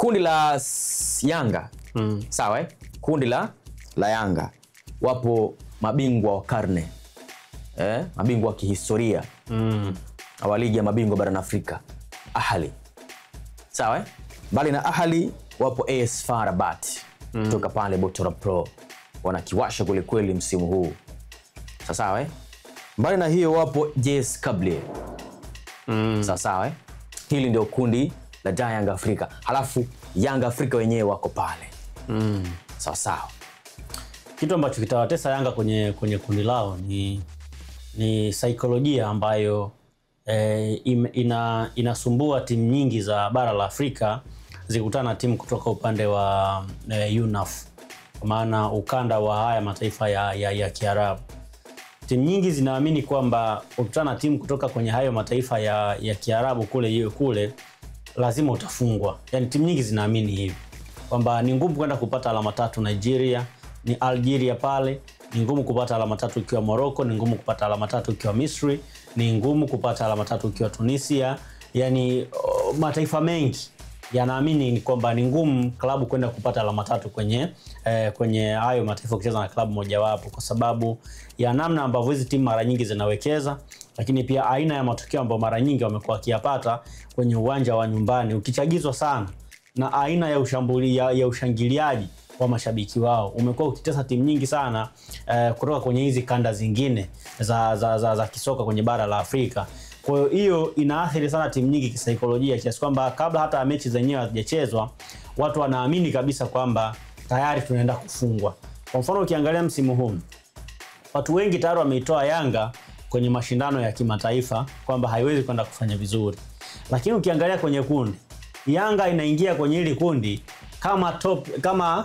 kundi la Yanga. Sawa Kundi la Yanga wapo mabingwa wa karne. Mabingwa wa kihistoria. Wa ligi ya mabingwa barani Afrika. Ahli. Sawa Mbali na Ahli wapo AS FAR Rabat. Kutoka pale Botola Pro. Wanakiwasha kule kweli msimu huu. Sawa Mbali na hiyo wapo JS Kabylie. Sawa Hili ndio kundi la Yanga Afrika. Halafu Yanga Afrika wenyewe wako pale. Sawa. Kitu ambacho kitawatesa Yanga kwenye kundi lao ni saikolojia ambayo inasumbua timu nyingi za bara la Afrika zikutana na timu kutoka upande wa UNAF, kwa maana ukanda wa haya mataifa ya Kiarabu. Timu nyingi zinaamini kwamba ukutana na timu kutoka kwenye hayo mataifa ya Kiarabu kule lazima utafungwa. Yaani timu nyingi zinaamini hivi kwamba ni ngumu kwenda kupata alama 3 Nigeria, ni Algeria pale, ni ngumu kupata alama 3 ukiwa Morocco, ni ngumu kupata alama 3 ukiwa Misri, ni ngumu kupata alama 3 ukiwa Tunisia. Yaani mataifa mengi yanaamini ni kwamba ni ngumu klabu kwenda kupata alama 3 kwenye hayo mataifa kucheza na klabu moja wapo, kwa sababu ya namna ambavyo hizi timu mara nyingi zinawekeza, lakini pia aina ya matokeo ambayo mara nyingi wamekuwa wakiyapata kwenye uwanja wa nyumbani, ukichagizwa sana na aina ya ushangiliaji wa mashabiki wao. Umekuwa ukitesa timu nyingi sana kutoka kwenye hizi kanda zingine za kisoka kwenye bara la Afrika. Kwa hiyo inaathiri sana timu nyingi kisaikolojia, kiasi kwamba kabla hata mechi zenyewe hazijachezwa watu wanaamini kabisa kwamba tayari tunaenda kufungwa. Kwa mfano ukiangalia msimu huu, watu wengi tayari wameitoa Yanga kwenye mashindano ya kimataifa kwamba haiwezi kwenda kufanya vizuri. Lakini ukiangalia kwenye kundi, Yanga inaingia kwenye hili kundi kama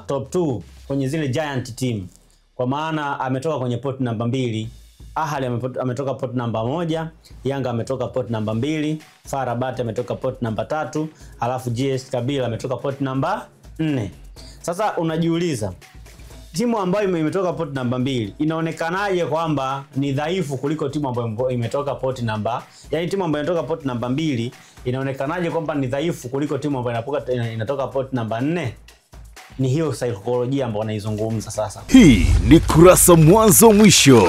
top 2 kwenye zile giant team. Kwa maana ametoka kwenye pot namba 2, Ahli ametoka pot namba 1, Yanga ametoka pot namba 2, FAR Rabat ametoka pot namba 3, alafu JS Kabylie ametoka pot namba 4. Sasa unajiuliza, timu ambayo imetoka pot namba 2 inaonekanaje kwamba ni dhaifu kuliko timu ambayo imetoka pot namba, yani timu ambayo inatoka pot namba 2 inaonekanaje kwamba ni dhaifu kuliko timu ambayo inatoka pot namba 4? Ni hiyo saikolojia ambayo wanaizungumza sasa. Hii ni Kurasa Mwanzo Mwisho.